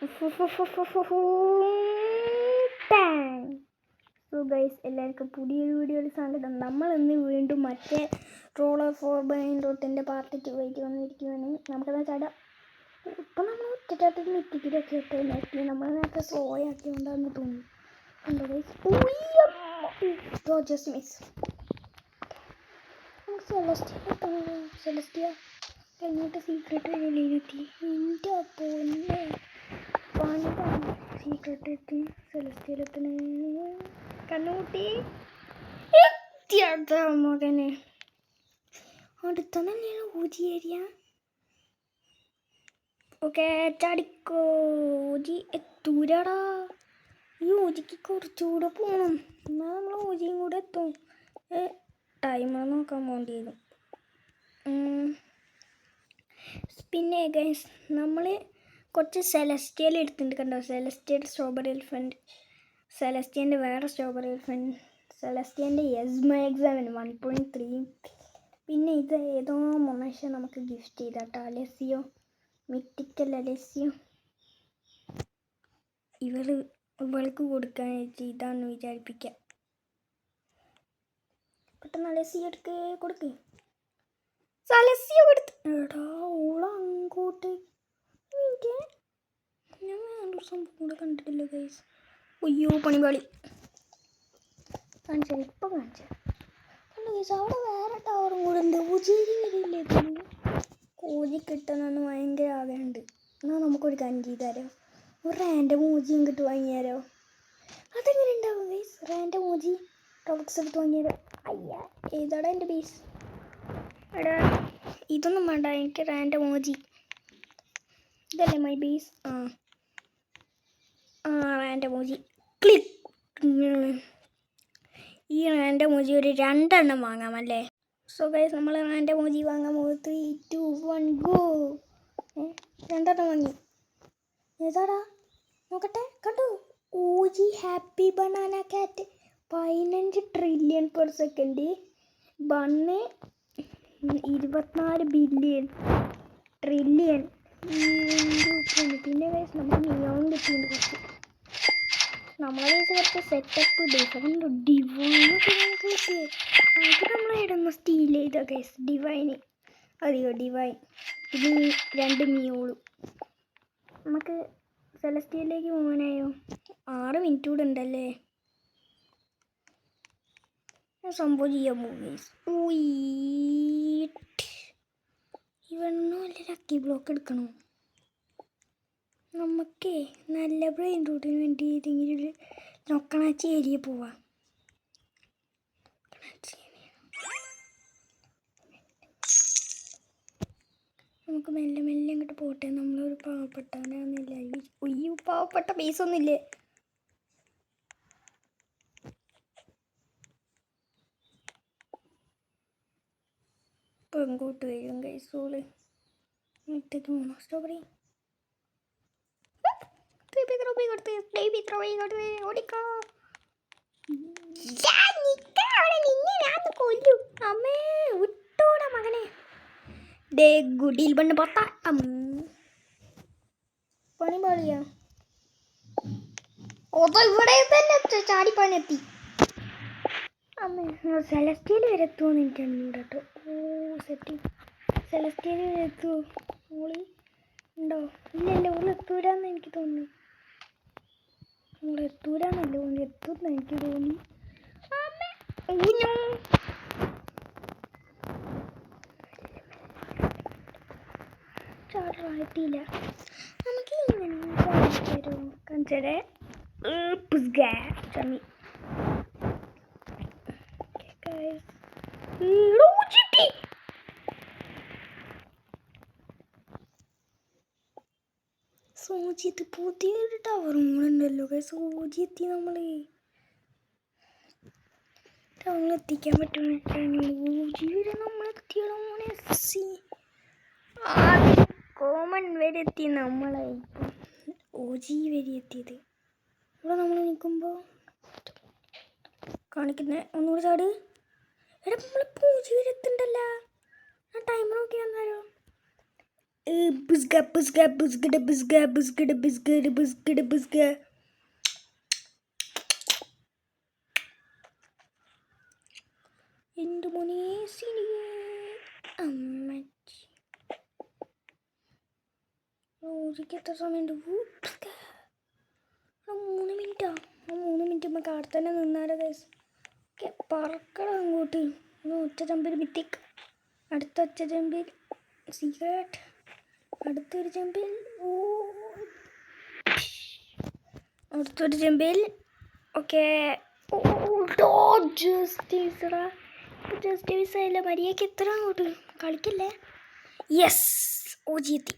So guys, എല്ലാവർക്കും പുതിയൊരു വീഡിയോയിൽ സ്വാഗതം. നമ്മൾ ഇന്ന് വീണ്ടും മറ്റേ റോളർ 4x പാർട്ട് 2 ആയിട്ട് വന്നിരിക്കുകയാണ്. നമുക്കത് ചാടാം. ഇപ്പം നമ്മൾ ഒറ്റച്ചാട്ടത്തിൽ നെറ്റിക്കിലൊക്കെ ഇട്ട് നോക്കി നമ്മൾ നേരത്തെ സ്ലോ ആക്കിയോണ്ടാന്ന് തോന്നുന്നു. എന്താ ഗൈസ്, ജസ്റ്റ് മിസ്. സെലസ്റ്റിയ കഴിഞ്ഞിട്ട് സീക്രട്ട് വരെത്തി. എൻ്റെ പൊന്നെ സീക്രട്ട് എത്തി. സെലസ്റ്റിയലത്തിന് കണ്ണുകൂട്ടി മകനെ അടുത്ത തന്നെയാണ് ഊജി ഏരിയ. ഓക്കെ, ചാടിക്കോ ഊജി. എത്തൂരാടാ, ഈ ഊജിക്ക് കുറച്ചുകൂടെ പോകണം. എന്നാൽ നമ്മൾ ഊജിയും കൂടെ എത്തും. ടൈമർ നോക്കാൻ വേണ്ടി വരും. പിന്നെ ഗൈസ്, നമ്മൾ കുറച്ച് സെലസ്റ്റിയൽ എടുത്തിട്ടുണ്ട്. കണ്ടോ, സെലസ്റ്റിയൽ സ്ട്രോബെറി എലിഫൻറ്റ്, സെലസ്റ്റിയൻ്റെ വേറെ സ്ട്രോബെറി എലിഫൻറ്റ്, സെലസ്റ്റിയൻ്റെ എസ്മ എക്സാമിന് 1.3. പിന്നെ ഇത് ഏതോ മനുഷ്യ നമുക്ക് ഗിഫ്റ്റ് ചെയ്താട്ടോ, അലസിയോ, മിറ്റിക്കൽ അലസിയോ. ഇവൾക്ക് കൊടുക്കാൻ ഇതാന്ന് വിചാരിപ്പിക്കാം. പെട്ടെന്ന് അലസിയോ എടുക്ക്, കൊടുക്ക്. അലസിയോ കൊടുത്ത് എടാ ഓള അങ്ങോട്ട്. ഞാൻ വേറൊരു സംഭവം കൂടെ കണ്ടിട്ടില്ല ഗൈസ്. അയ്യോ പണിപാളി. കാണിച്ചാൽ ഇപ്പം കാണിച്ചാൽ കണ്ടു ഗൈസ്, അവിടെ വേറെ ടവറും കൂടെ ഉണ്ട്. ഊജിയിൽ വരില്ലേ? ഊജി കിട്ടുന്നെന്ന് ഭയങ്കര ആഗ്രഹമുണ്ട്. എന്നാൽ നമുക്കൊരു കാര്യം ചെയ്താലോ, ഒരു റാൻഡം ഊജിയും കിട്ടും വാങ്ങിയാലോ? അതെങ്ങനെ ഉണ്ടാവും ഗൈസ്? റാൻഡം ഊജി റോക്സ് എടുത്ത് വാങ്ങിയാലോ? അയ്യ, ഏതാടാ എൻ്റെ ബേസ്? എടാ ഇതൊന്നും വേണ്ട, എനിക്ക് റാൻഡം ഊജി. ഇതല്ലേ മൈ ബേസ്? റാൻഡം ഊജി ക്ലിക്ക്. ഈ റാൻഡം ഊജി ഒരു 2 എണ്ണം വാങ്ങാമല്ലേ? സോ ഗൈസ്, നമ്മൾ റാൻഡം ഊജി വാങ്ങാൻ പോകും. 3, 2, 1 ഗോ. 2 എണ്ണം വാങ്ങി. ഏതാടാ നോക്കട്ടെ. കണ്ടു, ഊജി ഹാപ്പി ബനാന കാറ്റ് 15 trillion per second. Bun 24 billion trillion. പിന്നെ ഗൈസ് നമുക്ക് മിയോൺ കിട്ടിയിട്ടുണ്ട് കുറച്ച്. നമ്മളെ കുറച്ച് സെറ്റപ്പ് ഡിവൈനൊക്കെ കിട്ടിയേ. അത് നമ്മൾ ഇടുന്ന സ്റ്റീൽ ചെയ്ത ഗൈസ് ഡിവൈന്. അതെയോ ഡിവൈൻ. പിന്നെ 2 മിയോളും. നമുക്ക് സെലസ്റ്റിയയിലേക്ക് പോകാനായോ? 6 മിനിറ്റ് കൂടെ ഉണ്ടല്ലേ. സംഭവം ചെയ്യാൻ പോകും ഗൈസ്. ഇവണ്ണു വല്ല ലക്കി ബ്ലോക്ക് എടുക്കണോ? നമുക്കേ നല്ല ബ്രെയിൻ റൂട്ടിന് വേണ്ടി ഏതെങ്കിലും ഒരു നൊക്കണാച്ചി ഏരിയ പോവാം. നമുക്ക് മെല്ലെ മെല്ലെ അങ്ങോട്ട് പോട്ടെ. നമ്മളൊരു പാവപ്പെട്ടവനാണെന്നില്ല. ഈ പാവപ്പെട്ട ബേസൊന്നുമില്ലേ? ഇപ്പം ഇങ്ങോട്ട് വരും കൈസോള്. ഇട്ടേക്ക് പോകണം. സ്ട്രോബെറി ഓടിക്കോ. അമ്മേ വിട്ടോടാ മകനെ. ഡേ ഗുഡിൽ പണ്ട് പൊത്ത പണി പാളിയാ. ഓതോ ഇവിടെ തന്നെ ചാടിപ്പാനെത്തി. അമ്മേ സെലസ്റ്റിയൽ വരെ എത്തുമെന്ന് എനിക്കറിഞ്ഞൂട കേട്ടോ. സെറ്റ് സെലസ്റ്റിയൽ വരെ എത്തുമോ? ഓളി ഉണ്ടോ? ഇല്ലല്ല, ഓൾ എത്തൂരാന്ന് എനിക്ക് തോന്നുന്നു. ഓൾ എത്തൂരാന്നല്ല, ഓൾ എത്തുമെന്ന് എനിക്ക് തോന്നി. ചാടായിട്ടില്ല. നമുക്ക് ഇങ്ങനെ തരൂ കാണിച്ചേ. ചമ്മി സൂചിത്ത് പുതിയൊരു ടവറും കൂടെ ഉണ്ടല്ലോ. സൂചി എത്തി. നമ്മൾ ടവറിൽ എത്തിക്കാൻ പറ്റുമെന്ന് ഊജി വരെ നമ്മൾ എത്തിയല്ലോ. കോമൺ വരെ എത്തി. നമ്മളെ ഊജി വരെ എത്തിയത്. ഇവിടെ നമ്മൾ നിൽക്കുമ്പോൾ കാണിക്കുന്ന ഒന്നുകൂടി ചാട്. എടാ നമ്മളിപ്പോൾ ഊജി വരെ എത്തുന്നുണ്ടല്ലോ. ആ ടൈമർ നോക്കി വന്നാലോ? ബുസ്ക ബുസ്ക ബുസ്കട ബുസ്ക ബുസ്കട ബുസ്കട ബുസ്കട ബുസ്ക. എന്ത് മോനെ സിനിയെ അമ്മച്ചി റോജിക്ക് എത്ര സമയമുണ്ട്? 3 മിനിറ്റാ. 3 മിനിറ്റ് നമുക്ക് അവിടെ തന്നെ നിന്നാലോ ഗൈസ്? ഓക്കെ, പറക്കണം അങ്ങോട്ട്. ഒറ്റ ചമ്പിൽ മിത്തിക്ക്, അടുത്ത ഒറ്റ ചമ്പിൽ സീക്രട്ട്, അടുത്തൊരു ചമ്പിൽ അടുത്തൊരു ചമ്പിൽ. Okay, just മിസ്സായില്ല. മര്യാദയ്ക്ക് എത്ര അങ്ങോട്ട് കളിക്കല്ലേ? യെസ്, ഓജി എത്തി.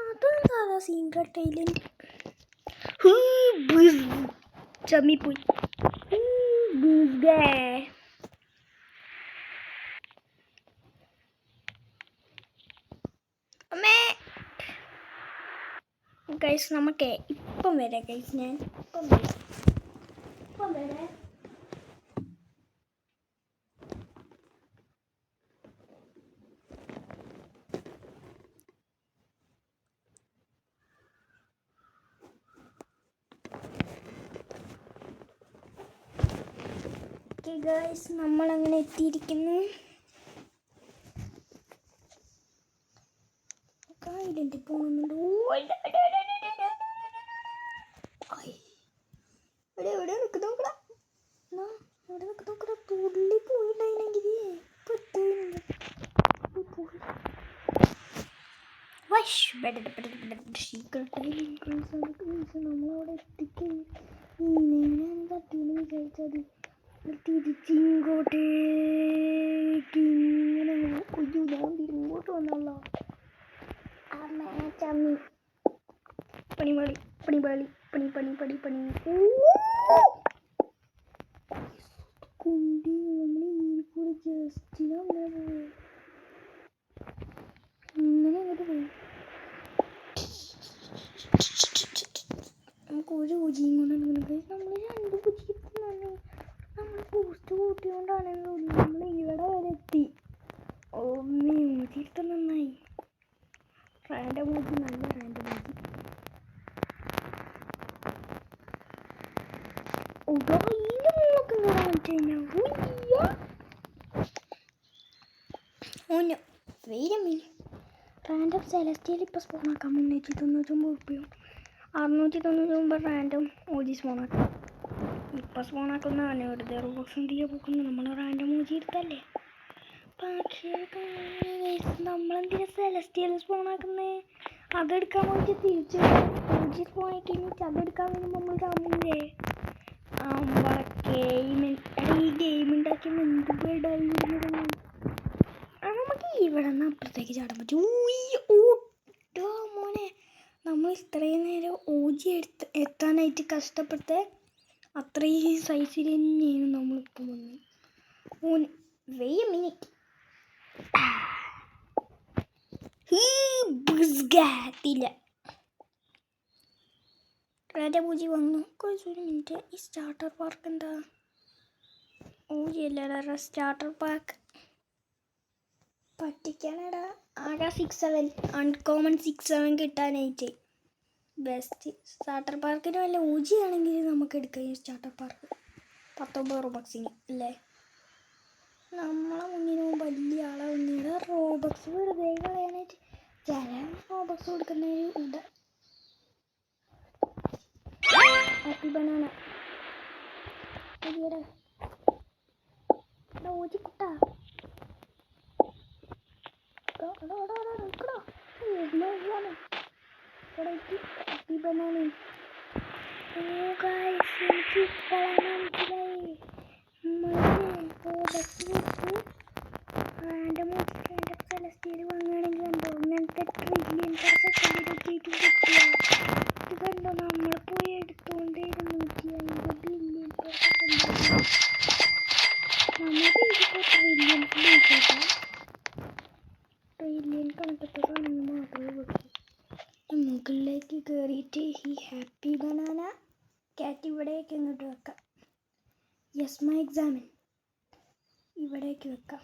അതെന്താ സീക്രട്ട് ഐലൻഡ് ചമ്മിപ്പോയി. അമ്മേ ഗൈസ്, നമുക്ക് ഇപ്പം വരാം ഗൈസ്. ഞാൻ ഇപ്പം വരാം. ഗൈസ്, നമ്മളങ്ങനെ എത്തിയിരിക്കുന്നു. ഐലൻഡിൽ പോകുന്നുണ്ട്. എവിടെ നിൽക്കുന്ന തുള്ളി പോയിട്ടാണെങ്കിൽ നമ്മളവിടെ എത്തിക്കഴിഞ്ഞാൽ തട്ടീന്ന് വിചാരിച്ചത് തിരിച്ചിങ്ങോട്ടേക്ക് ഇങ്ങനെ ഇങ്ങോട്ട് വന്നല്ലോ. ചമ്മി പണിപാളി പണിപാളി പണി പണി പണി പണി കുണ്ടി. നമ്മൾ കൂടി ജസ്റ്റ് അങ്ങനെ അങ്ങോട്ട് പോയി. നമുക്ക് ഒരു പൂജിയും കൊണ്ടാണ്. നമ്മൾ 2 പൂജിക്ക് നമ്മൾ പോസ്റ്റ് കൂട്ടിയോണ്ടാണ് നമ്മൾ ഇവിടെ വരെ എത്തി. ഓ തീർത്തും നന്നായി. റാൻഡം മൂജി, നല്ല റാൻഡം മൂജി. റാൻഡം സെലസ്റ്റിയൽ ഇപ്പോൾ സ്പോണാക്കാം. 399 രൂപയും 699 റാൻഡം മൂജി സ്പോണാക്കാം. ഇപ്പോൾ സ്പോണാക്കുന്നതാണ് വെറുതെ റൂബോക്സ് എന്തിയാ പോക്കുന്നു. നമ്മൾ റാൻഡം മൂജി എടുത്തല്ലേ. പക്ഷേ നമ്മളെന്തിനാ സെലസ്റ്റിയൽ സ്പോണാക്കുന്നേ? അതെടുക്കാൻ വേണ്ടി തിരിച്ച് മൂജി സ്പോണാക്കി അതെടുക്കാൻ വരുമ്പോൾ നമ്മൾ കാണുന്നില്ലേ ഈ ഗെയിം ഉണ്ടാക്കി എന്ത് പേടായി. നമുക്ക് ഇവിടെ നിന്ന് അപ്പുറത്തേക്ക് ചാടാൻ പറ്റും. മോനെ, നമ്മൾ ഇത്രയും നേരം ഓജി എത്താനായിട്ട് കഷ്ടപ്പെട്ട അത്രയും സൈസിൽ തന്നെയാണ് നമ്മളിപ്പോൾ വന്നത്. വെയ് മിനിറ്റ്, ില്ല പൂജി വന്നു. ഒരു മിനിറ്റ്, ഈ സ്റ്റാർട്ടർ പാർക്ക് എന്താ? ഓജിയല്ലടാ സ്റ്റാർട്ടർ പാർക്ക്. പറ്റിക്കാനടാ. ആകെ 6-7 അൺകോമൺ 6-7 കിട്ടാനായിട്ട് ബെസ്റ്റ്. സ്റ്റാർട്ടർ പാർക്കിന് വല്ല ഓജി ആണെങ്കിൽ നമുക്ക് എടുക്കാം. ഈ സ്റ്റാർട്ടർ പാർക്ക് 19 റോബക്സിന് അല്ലേ? നമ്മളെ മുന്നിന് വലിയ ആളെ വന്നിട്ട് റോബക്സ് വെറുതെ കളയാനായിട്ട് ചില റോബക്സ് കൊടുക്കുന്നതിന് ഉണ്ട്. ഹാപ്പി ബനാന ഓജി കുട്ടാ ഹാപ്പി ബനാന. എനിക്ക് മനസ്സിലായി. റാൻഡം സെലസ്റ്റിയൽ വാങ്ങുകയാണെങ്കിൽ കണ്ടോ ഇങ്ങനത്തെ ട്രില്യൺ സെക്കൻഡിലൊക്കെ ഇത് കണ്ടോ. നമ്മൾ പോയി എടുത്തുകൊണ്ട് 250 ബില്യൺ സെക്കൻഡ്. നമുക്ക് ഇതിപ്പോൾ ട്രില്യൺ കണക്കത്തെ സാധനങ്ങൾ മാത്രമേ വെക്കൂ. മുകളിലേക്ക് കയറിയിട്ട് ഈ ഹാപ്പി ബനാന ക്യാറ്റ് ഇവിടേക്ക് ഇങ്ങോട്ട് വെക്കാം. യെസ് മൈ എക്സാമിൻ ഇവിടേക്ക് വെക്കാം.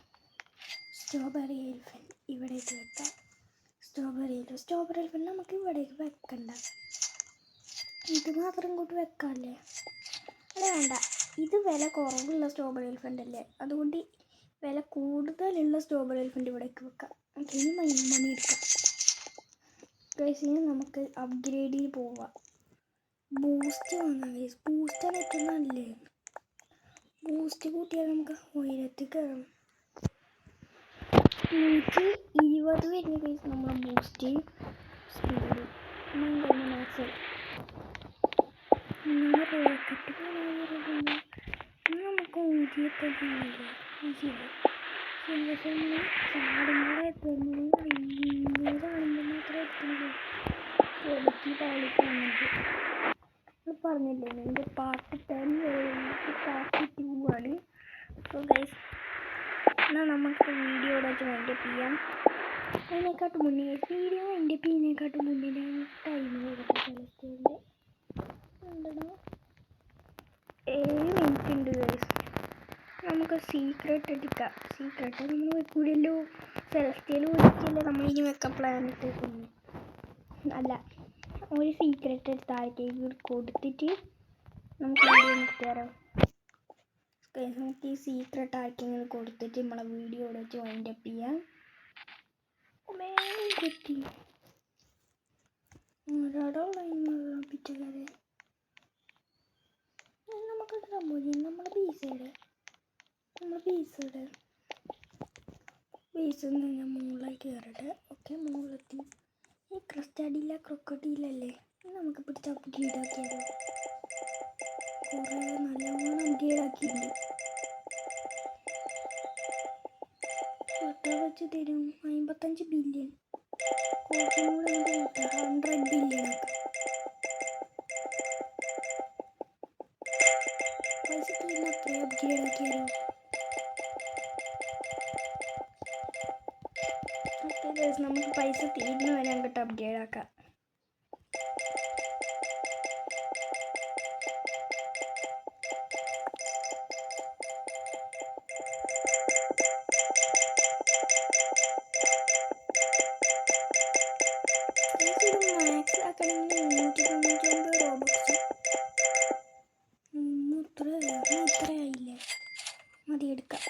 സ്ട്രോബെറി എലിഫൻറ്റ് ഇവിടേക്ക് വെക്കാം. സ്ട്രോബെറി എലിഫൻ്റ് നമുക്ക് ഇവിടേക്ക് വെക്കണ്ട, ഇത് മാത്രം കൂട്ടി വെക്കാമല്ലേ? അല്ല വേണ്ട, ഇത് വില കുറവുള്ള സ്ട്രോബെറി എലിഫൻ്റ് അല്ലേ, അതുകൊണ്ട് വില കൂടുതലുള്ള സ്ട്രോബെറി എലിഫൻ്റ് ഇവിടേക്ക് വെക്കാം. നമുക്ക് ഇനി മണി എടുക്കാം. ഗൈസ് ഇനി നമുക്ക് അപ്ഗ്രേഡിൽ പോവാം. ബൂസ്റ്റ് വാങ്ങാം ഗൈസ്. ബൂസ്റ്റാണ് ഏറ്റവും നല്ലത്. ബൂസ്റ്റ് കൂട്ടിയാൽ നമുക്ക് ഉയരത്തിൽ കയറാം. 120 വരുന്ന ഗൈസ് നമ്മളെ ബൂസ്റ്റ് സ്പീഡ്. മാക്സ് റോക്കറ്റ് നമുക്ക് ഊതിയൊക്കെ ചെയ്യില്ലേ? ചാടുമ്പോഴേ ചാടുമ്പോൾ മാത്രമേ എത്തുള്ളൂ. ഒടുക്കി പാളിക്കുന്നുണ്ട്. പറഞ്ഞില്ലേ എൻ്റെ പാർട്ട് 10 പാർട്ട് 2 ആണ്. അപ്പോൾ ഗൈസ് എന്നാൽ നമുക്ക് വീഡിയോ വെച്ച് വൈൻഡപ്പ് ചെയ്യാം. അതിനെക്കാട്ടും മുന്നേ വീഡിയോ വൈൻഡപ്പ് ചെയ്യുന്നതിനെക്കാട്ടും മുന്നേ ഞാൻ ടൈം കൊടുക്കാം. സെലസ്റ്റേൻ്റെ ഉണ്ടോ 7 മിനിറ്റ് ഉണ്ട് ഗൈസ്. നമുക്ക് സീക്രട്ട് എടുക്കാം. സീക്രട്ട് നമ്മൾ വെക്കൂലല്ലോ, സെലസ്റ്റേൽ വിളിച്ചില്ല നമ്മളിനി വെക്കാൻ പ്ലാൻ ഇട്ടേക്കുന്നു. അല്ല, ഒരു സീക്രട്ട് എടുത്ത് ആർക്കേക്ക് കൊടുത്തിട്ട് നമുക്ക് വീഡിയോ നിർത്തിയാലോ? നമുക്ക് ഈ സീക്രട്ട് ആർക്കെങ്കിലും കൊടുത്തിട്ട് നമ്മളെ വീഡിയോ വെച്ച് വൈൻഡപ്പ് ചെയ്യാം. കിട്ടി പിറ്റേക്കാരെ നമുക്കിട്ട് സംഭവിച്ചു. നമ്മളെ ബീസിൽ നിന്ന് ഞാൻ മുകളിലേക്ക് കയറട്ടെ. ഓക്കെ, മുകളിലെത്തി. ഈ ക്രിസ്റ്റഡില്ല ക്രൊക്കഡിയിലല്ലേ, നമുക്ക് പിടിച്ച് അപ്ഗ്രേഡ് ആക്കിയാലോ? കുറേ നല്ലോണം അപ്ഗ്രേഡ് ആക്കിയിട്ടുണ്ട്. എത്ര വെച്ച് തരും? 55 ബില്യൺ. കുറച്ചും കൂടെ 100 ബില്യൺ ആക്കാം. പൈസ തീരുന്ന അത്രയും അപ്ഗ്രേഡ് ആക്കിയാലോ? ഓക്കെ, നമുക്ക് പൈസ തീരുന്ന വരെ അങ്ങോട്ട് അപ്ഗ്രേഡ് ആക്കാം. മാക്സ് ആക്കണമെങ്കിൽ 399 റോബക്സ്. ഇത്രയായില്ലേ? മതി, എടുക്കാം.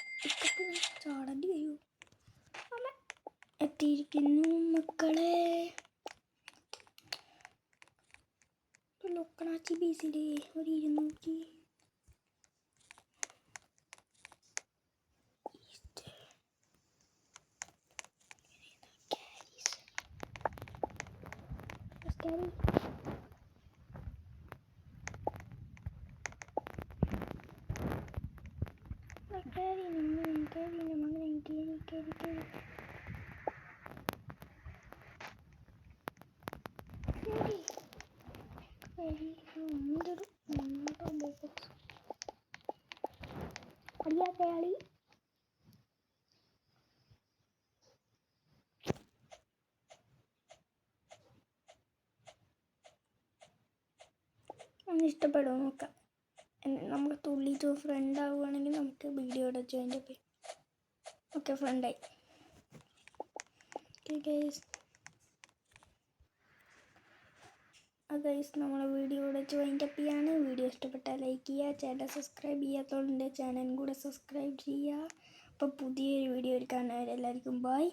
ചാടേണ്ടി വരുമോ? എത്തിയിരിക്കുന്നു മക്കളെ. ലൊക്കണാച്ചി ബീസിലെ ഒരു 200. അറിയാത്തയാളി ഒന്ന് ഇഷ്ടപ്പെടുമോ നോക്കാം. നമുക്ക് തുള്ളിയിട്ട് ഫ്രണ്ട് ആവുകയാണെങ്കിൽ നമുക്ക് വീഡിയോയുടെ ജോയിൻ്റ് ചെയ്യാം. ഓക്കെ, ഫ്രണ്ടായി. ഓക്കെ ഗൈസ്, നമ്മളെ വീഡിയോയുടെ ജോയിൻ്റ് അപ്പ് ചെയ്യാണ്. വീഡിയോ ഇഷ്ടപ്പെട്ടാൽ ലൈക്ക് ചെയ്യുക, ചാനൽ സബ്സ്ക്രൈബ് ചെയ്യാത്തതുകൊണ്ട് ചാനലും കൂടെ സബ്സ്ക്രൈബ് ചെയ്യുക. അപ്പോൾ പുതിയൊരു വീഡിയോ കാണുന്നവരെല്ലാവർക്കും ബൈ.